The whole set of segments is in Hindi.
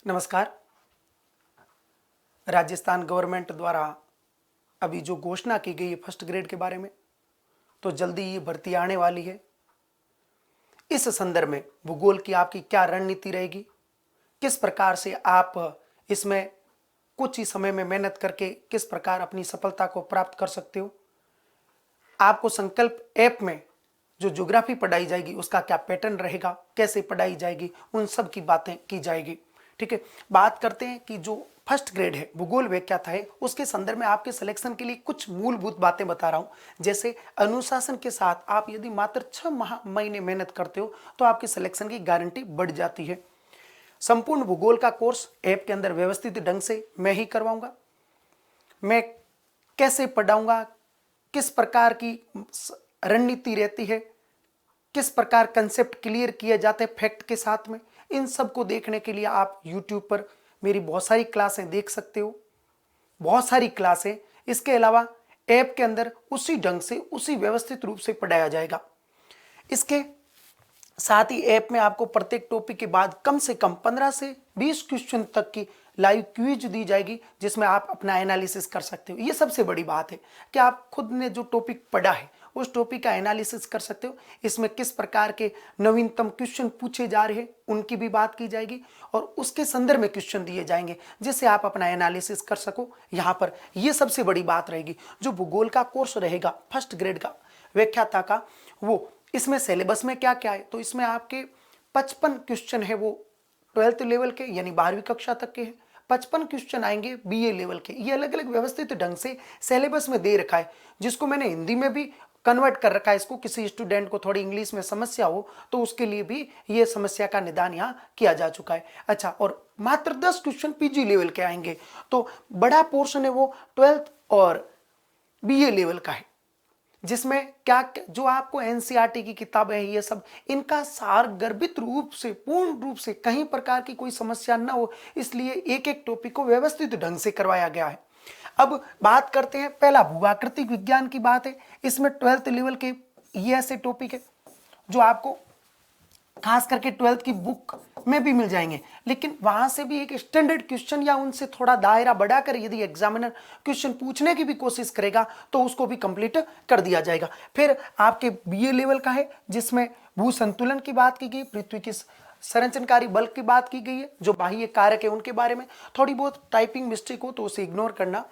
नमस्कार। राजस्थान गवर्नमेंट द्वारा अभी जो घोषणा की गई है फर्स्ट ग्रेड के बारे में, तो जल्दी ये भर्ती आने वाली है। इस संदर्भ में भूगोल की आपकी क्या रणनीति रहेगी, किस प्रकार से आप इसमें कुछ ही समय में मेहनत करके किस प्रकार अपनी सफलता को प्राप्त कर सकते हो। आपको संकल्प ऐप में जो ज्योग्राफी पढ़ाई जाएगी उसका क्या पैटर्न रहेगा, कैसे पढ़ाई जाएगी, उन सब की बातें की जाएगी। ठीक है, बात करते हैं कि जो फर्स्ट ग्रेड है भूगोल व्याख्याता है उसके संदर्भ में आपके सिलेक्शन के लिए कुछ मूलभूत बातें बता रहा हूं। जैसे अनुशासन के साथ आप यदि मात्र 6 महीने मेहनत करते हो तो आपके सिलेक्शन की गारंटी बढ़ जाती है। संपूर्ण भूगोल का कोर्स ऐप के अंदर व्यवस्थित ढंग से मैं ही करवाऊंगा। मैं कैसे पढ़ाऊंगा, किस प्रकार की रणनीति रहती है, किस प्रकार कंसेप्ट क्लियर किए जाते हैं फैक्ट के साथ में, इन सब को देखने के लिए आप YouTube पर मेरी बहुत सारी क्लासें देख सकते हो। बहुत सारी क्लासें, इसके अलावा ऐप के अंदर उसी ढंग से उसी व्यवस्थित रूप से पढ़ाया जाएगा। इसके साथ ही ऐप में आपको प्रत्येक टॉपिक के बाद कम से कम 15 से 20 क्वेश्चन तक की लाइव क्विज दी जाएगी जिसमें आप अपना एनालिसिस कर सकते हो। ये सबसे बड़ी बात है कि आप खुद ने जो टॉपिक पढ़ा है उस टॉपिक का एनालिसिस कर सकते हो। इसमें किस प्रकार के नवीनतम क्वेश्चन पूछे जा रहे हैं उनकी भी बात की जाएगी और उसके संदर्भ में क्वेश्चन दिए जाएंगे जिससे आप अपना एनालिसिस कर सको। यहाँ पर ये सबसे बड़ी बात रहेगी। जो भूगोल का कोर्स रहेगा फर्स्ट ग्रेड का व्याख्याता का, वो इसमें सिलेबस में क्या क्या है, तो इसमें आपके 55 क्वेश्चन है वो 12th लेवल के यानी 12वीं कक्षा तक के हैं। 55 क्वेश्चन आएंगे BA लेवल के। ये अलग अलग व्यवस्थित ढंग से सिलेबस में दे रखा है जिसको मैंने हिंदी में भी कन्वर्ट कर रखा है। इसको किसी स्टूडेंट को थोड़ी इंग्लिश में समस्या हो तो उसके लिए भी ये समस्या का निदान यहाँ किया जा चुका है। अच्छा, और मात्र 10 क्वेश्चन PG लेवल के आएंगे। तो बड़ा पोर्शन है वो 12th और BA लेवल का है जिसमें क्या जो आपको NCERT की किताबें हैं ये सब, इनका सार गर्भित रूप से पूर्ण रूप से कहीं प्रकार की कोई समस्या न हो इसलिए एक एक टॉपिक को व्यवस्थित ढंग से करवाया गया है। अब बात करते हैं, पहला भूआकृतिक विज्ञान की बात है। इसमें 12th लेवल के ये ऐसे टॉपिक है जो आपको खास करके 12th की बुक में भी मिल जाएंगे, लेकिन वहां से भी एक स्टैंडर्ड क्वेश्चन या उनसे थोड़ा दायरा बढ़ाकर यदि एग्जामिनर क्वेश्चन पूछने की भी कोशिश करेगा तो उसको भी कंप्लीट कर दिया जाएगा। फिर आपके BA लेवल का है जिसमें भू संतुलन की बात की गई, पृथ्वी की संरचनाकारी बल की बात की गई है, जो बाह्य कारक है उनके बारे में। थोड़ी बहुत टाइपिंग मिस्टेक हो तो उसे इग्नोर करना।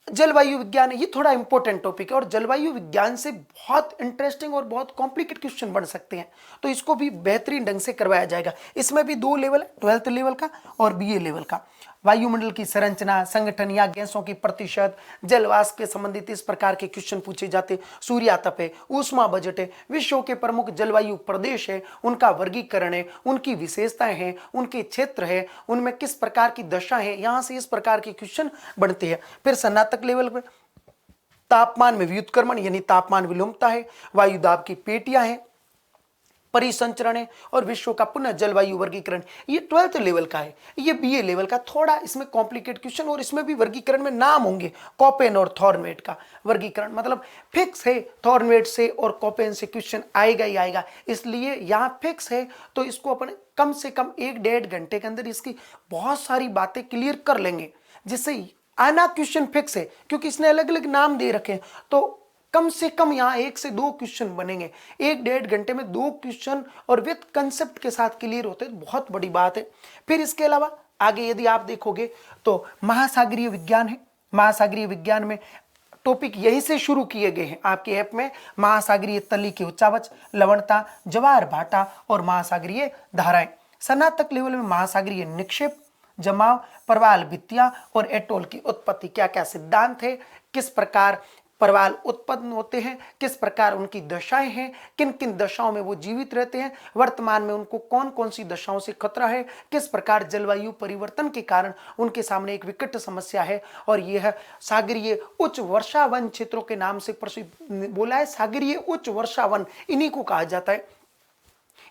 जलवायु विज्ञान है, ये थोड़ा इंपॉर्टेंट टॉपिक है और जलवायु विज्ञान से बहुत इंटरेस्टिंग और बहुत कॉम्प्लिकेटेड क्वेश्चन बन सकते हैं, तो इसको भी बेहतरीन ढंग से करवाया जाएगा। इसमें भी 2 लेवल है, 12th लेवल का और BA लेवल का। वायुमंडल की संरचना, संगठन या गैसों की प्रतिशत, जलवाष्प के संबंधित इस प्रकार के क्वेश्चन पूछे जाते हैं। सूर्यातप है, ऊष्मा बजट है, विश्व के प्रमुख जलवायु प्रदेश है, उनका वर्गीकरण है, उनकी विशेषताएं हैं, उनके क्षेत्र है, उनमें किस प्रकार की दशा है, यहां से इस प्रकार के क्वेश्चन बनते हैं। फिर स्नातक लेवल पर तापमान में व्युत्क्रमण यानी तापमान विलोमता है, वायुदाब की पेटियां हैं, परिसंचरण है और विश्व का पुनः जलवायु वर्गीकरण, ये 12th लेवल का है। ये BA लेवल का थोड़ा इसमें कॉम्प्लिकेट क्वेश्चन और इसमें भी वर्गीकरण में नाम होंगे। कॉपेन और थॉर्नवेट का वर्गीकरण मतलब फिक्स है, थॉर्नवेट से और कॉपेन से क्वेश्चन आएगा ही आएगा, इसलिए यहाँ फिक्स है तो इसको अपन कम से कम 1-1.5 घंटे के अंदर इसकी बहुत सारी बातें क्लियर कर लेंगे जिससे आना क्वेश्चन फिक्स है। क्योंकि इसने अलग अलग नाम दे रखे हैं तो कम से कम यहाँ 1 से 2 क्वेश्चन बनेंगे। 1-1.5 घंटे में 2 क्वेश्चन और विद कंसेप्ट के साथ क्लियर होते हैं, बहुत बड़ी बात है। फिर इसके अलावा आगे यदि आप देखोगे तो महासागरीय विज्ञान है। महासागरीय विज्ञान में टॉपिक यहीं से शुरू किए गए हैं आपके ऐप में। महासागरीय तली की उच्चावच, लवणता, ज्वार भाटा और महासागरीय धाराएं। स्नातक लेवल में महासागरीय निक्षेप, जमाव, प्रवाल भित्तियां और एटोल की उत्पत्ति, क्या क्या सिद्धांत है, किस प्रकार प्रवाल उत्पन्न होते हैं, किस प्रकार उनकी दशाएं हैं, किन किन दशाओं में वो जीवित रहते हैं, वर्तमान में उनको कौन कौन सी दशाओं से खतरा है, किस प्रकार जलवायु परिवर्तन के कारण उनके सामने एक विकट समस्या है। और यह सागरीय उच्च वर्षा वन क्षेत्रों के नाम से प्रसिद्ध बोला है। सागरीय उच्च वर्षा वन इन्हीं को कहा जाता है।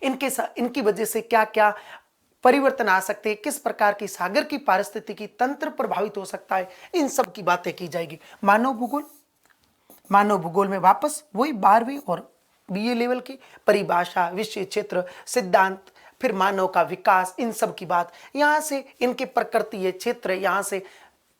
इनकी वजह से क्या क्या परिवर्तन आ सकते हैं, किस प्रकार की सागर की पारिस्थितिकी तंत्र प्रभावित हो सकता है, इन सब की बातें की जाएगी। मानव भूगोल में वापस वही 12वीं और BA लेवल की परिभाषा, विषय क्षेत्र, सिद्धांत, फिर मानव का विकास, इन सब की बात, यहाँ से इनके प्रकृति है, क्षेत्र है, यहाँ से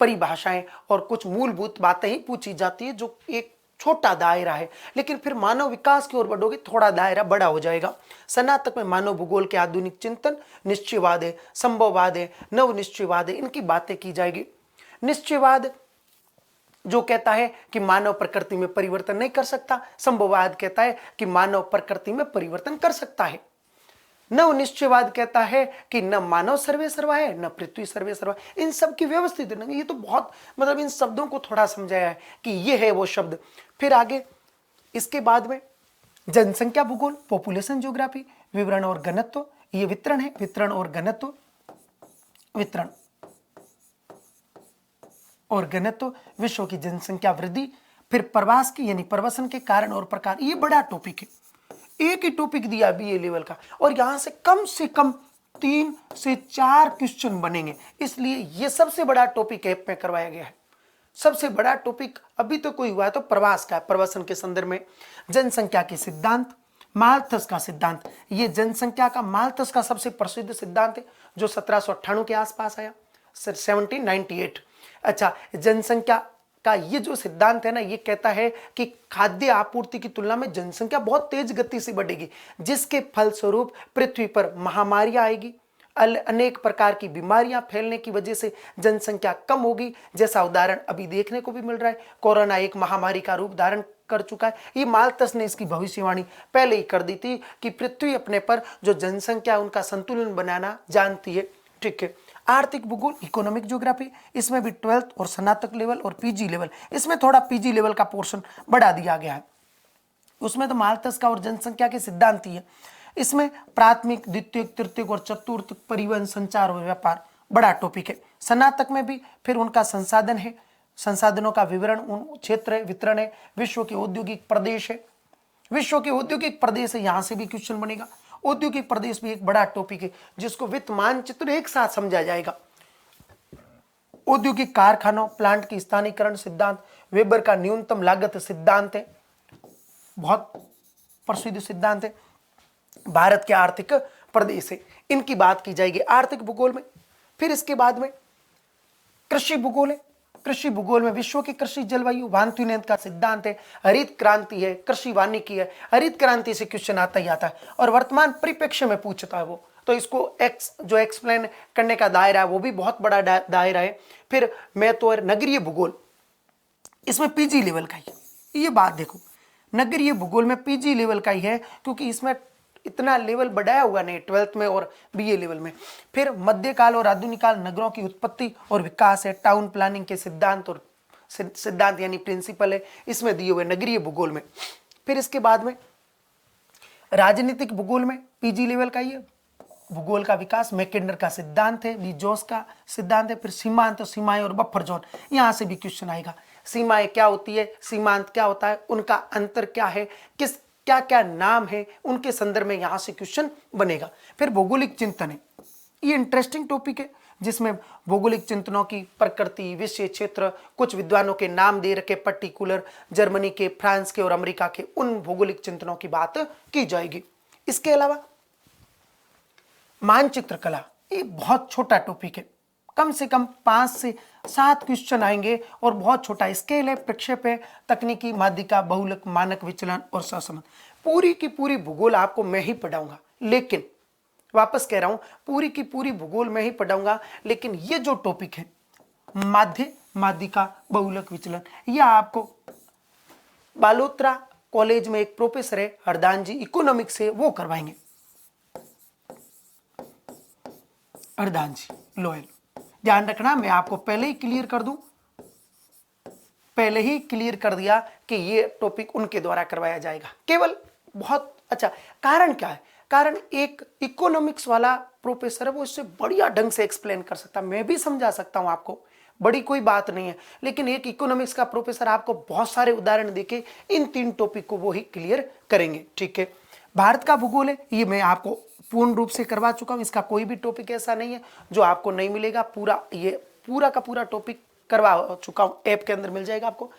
परिभाषाएं और कुछ मूलभूत बातें ही पूछी जाती है, जो एक छोटा दायरा है। लेकिन फिर मानव विकास की ओर बढ़ोगे, थोड़ा दायरा बड़ा हो जाएगा। स्नातक में मानव भूगोल के आधुनिक चिंतन, निश्चयवाद है, संभववाद है, नव निश्चयवाद है, इनकी बातें की जाएगी। निश्चयवाद जो कहता है कि मानव प्रकृति में परिवर्तन नहीं कर सकता, संभववाद कहता है कि मानव प्रकृति में परिवर्तन कर सकता है। नव निश्चयवाद कहता है कि न मानव सर्वे सर्वा है, न पृथ्वी सर्वे सर्वा। इन सब की व्यवस्थित, ये तो बहुत, मतलब इन शब्दों को थोड़ा समझाया है कि ये है वो शब्द। फिर आगे इसके बाद में जनसंख्या भूगोल, पॉपुलेशन ज्योग्राफी, विवरण और घनत्व, ये वितरण है, वितरण और घनत्व, वितरण और घनत्व, विश्व की जनसंख्या वृद्धि, फिर प्रवास की यानी प्रवसन के कारण और प्रकार। ये बड़ा टॉपिक है, एक ही टॉपिक दिया बीए लेवल का, और यहां से कम 3 से 4 क्वेश्चन बनेंगे, इसलिए ये सबसे बड़ा टॉपिक ऐप में करवाया गया है। सबसे बड़ा टॉपिक अभी तो कोई हुआ है तो प्रवास का, प्रवसन के संदर्भ में। जनसंख्या के सिद्धांत, माल्थस का सिद्धांत, ये जनसंख्या का माल्थस का सबसे प्रसिद्ध सिद्धांत है, जो 1798 के आसपास आया, 1798। अच्छा, जनसंख्या का ये जो सिद्धांत है ना, ये कहता है कि खाद्य आपूर्ति की तुलना में जनसंख्या बहुत तेज गति से बढ़ेगी, जिसके फलस्वरूप पृथ्वी पर महामारियां आएगी, अनेक प्रकार की बीमारियां फैलने की वजह से जनसंख्या कम होगी, जैसा उदाहरण अभी देखने को भी मिल रहा है। कोरोना एक महामारी का रूप धारण कर चुका है। ये माल्थस ने इसकी भविष्यवाणी पहले ही कर दी थी कि पृथ्वी अपने पर जो जनसंख्या उनका संतुलन बनाना जानती है। ठीक है, आर्थिक भूगोल, इकोनॉमिक ज्योग्राफी, इसमें भी 12th और स्नातक लेवल और पीजी लेवल, इसमें थोड़ा पीजी लेवल का पोर्शन बढ़ा दिया गया है। उसमें तो माल्थस का और जनसंख्या के सिद्धांत ही है। इसमें प्राथमिक, द्वितीयक, तृतीयक और चतुर्थ, परिवहन, संचार और व्यापार बड़ा टॉपिक है। स्नातक में भी फिर उनका संसाधन है, संसाधनों का विवरण, उन क्षेत्र है, वितरण है, विश्व के औद्योगिक प्रदेश है, विश्व के औद्योगिक प्रदेश है, यहां से भी क्वेश्चन बनेगा। औद्योगिक प्रदेश भी एक बड़ा टॉपिक है, जिसको वित्त मानचित्र एक साथ समझा जाएगा। औद्योगिक कारखानों, प्लांट की स्थानीकरण सिद्धांत, वेबर का न्यूनतम लागत सिद्धांत है, बहुत प्रसिद्ध सिद्धांत है। भारत के आर्थिक प्रदेश है, इनकी बात की जाएगी आर्थिक भूगोल में। फिर इसके बाद में कृषि भूगोल है। कृषि भूगोल में विश्व की कृषि जलवायु, वान्तुनेत का सिद्धांत है, हरित क्रांति है, कृषि वानिकी है। हरित क्रांति से क्वेश्चन आता ही आता है और वर्तमान परिप्रेक्ष्य में पूछता है वो, तो इसको जो एक्सप्लेन करने का दायरा है वो भी बहुत बड़ा दायरा है। फिर मैं तो नगरीय भूगोल, इसमें पीजी लेवल का ही, ये बात देखो, नगरीय भूगोल में पीजी लेवल का ही है, क्योंकि इसमें इतना लेवल बढ़ाया हुआ नहीं 12th में और बीए लेवल में। फिर मध्यकाल और आधुनिक काल, नगरों की उत्पत्ति और विकास है, टाउन प्लानिंग के सिद्धांत और सिद्धांत यानी प्रिंसिपल है, इसमें दिए हुए नगरीय भूगोल में। फिर इसके बाद में राजनीतिक भूगोल में पीजी लेवल का ही है, भूगोल का विकास, मैकेंडर का सिद्धांत है, बीजोस का सिद्धांत है। फिर सीमांत, सीमाएं और बफर जोन, यहां से भी क्वेश्चन आएगा। सीमाएं क्या होती है, सीमांत क्या होता है, उनका अंतर क्या है, किस क्या क्या नाम है, उनके संदर्भ में यहां से क्वेश्चन बनेगा। फिर भौगोलिक चिंतन है, ये इंटरेस्टिंग टॉपिक है, जिसमें भौगोलिक चिंतनों की प्रकृति, विषय, क्षेत्र, कुछ विद्वानों के नाम दे रखे पर्टिकुलर, जर्मनी के, फ्रांस के और अमेरिका के, उन भौगोलिक चिंतनों की बात की जाएगी। इसके अलावा मानचित्र कला, ये बहुत छोटा टॉपिक है, कम से कम 5 से 7 क्वेश्चन आएंगे और बहुत छोटा स्केल है, प्रक्षेप है, तकनीकी, माध्यिका, बहुलक, मानक विचलन और सहसंबंध। पूरी की पूरी भूगोल आपको मैं ही पढ़ाऊंगा, लेकिन वापस कह रहा हूं, पूरी की पूरी भूगोल मैं ही पढ़ाऊंगा, लेकिन ये जो टॉपिक है माध्य, माध्यिका, बहुलक, विचलन, यह आपको बालोत्रा कॉलेज में एक प्रोफेसर है हरदान जी, इकोनॉमिक्स से, वो करवाएंगे। हरदान जी लोयल, ध्यान रखना, मैं आपको पहले ही क्लियर कर दूं, पहले ही क्लियर कर दिया कि ये टॉपिक उनके द्वारा करवाया जाएगा केवल। बहुत अच्छा, कारण क्या है, कारण एक इकोनॉमिक्स वाला प्रोफेसर है, वो इससे बढ़िया ढंग से एक्सप्लेन कर सकता है, मैं भी समझा सकता हूं आपको, बड़ी कोई बात नहीं है, लेकिन एक इकोनॉमिक्स का प्रोफेसर आपको बहुत सारे उदाहरण देके इन 3 टॉपिक को वो ही क्लियर करेंगे। ठीक है, भारत का भूगोल है, ये मैं आपको पूर्ण रूप से करवा चुका हूं, इसका कोई भी टॉपिक ऐसा नहीं है जो आपको नहीं मिलेगा, पूरा ये पूरा का पूरा टॉपिक करवा चुका हूं, ऐप के अंदर मिल जाएगा आपको।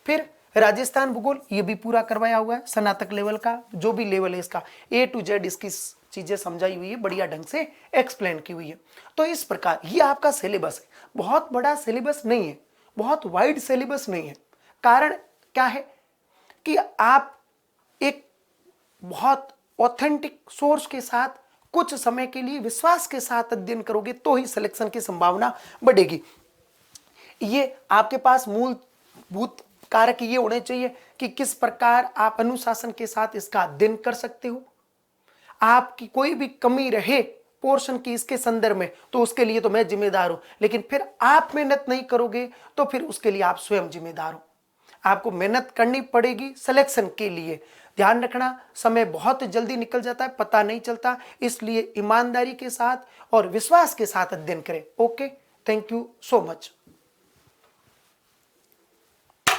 फिर राजस्थान भूगोल, ये भी पूरा करवाया हुआ है, स्नातक लेवल का जो भी लेवल है इसका A to Z इसकी चीजें समझाई हुई है, बढ़िया ढंग से एक्सप्लेन की हुई है। तो इस प्रकार ये आपका सिलेबस है। बहुत बड़ा सिलेबस नहीं है, बहुत वाइड सिलेबस नहीं है। कारण क्या है कि आप एक बहुत ऑथेंटिक सोर्स के साथ कुछ समय के लिए विश्वास के साथ अध्ययन करोगे तो ही सिलेक्शन की संभावना बढ़ेगी। ये आपके पास मूलभूत कारक ये होने चाहिए कि किस प्रकार आप अनुशासन के साथ इसका अध्ययन कर सकते हो। आपकी कोई भी कमी रहे पोर्शन की इसके संदर्भ में तो उसके लिए तो मैं जिम्मेदार हूं, लेकिन फिर आप मेहनत नहीं करोगे तो फिर उसके लिए आप स्वयं जिम्मेदार हो। आपको मेहनत करनी पड़ेगी सिलेक्शन के लिए। ध्यान रखना, समय बहुत जल्दी निकल जाता है, पता नहीं चलता, इसलिए ईमानदारी के साथ और विश्वास के साथ अध्ययन करें। Okay, thank you so much.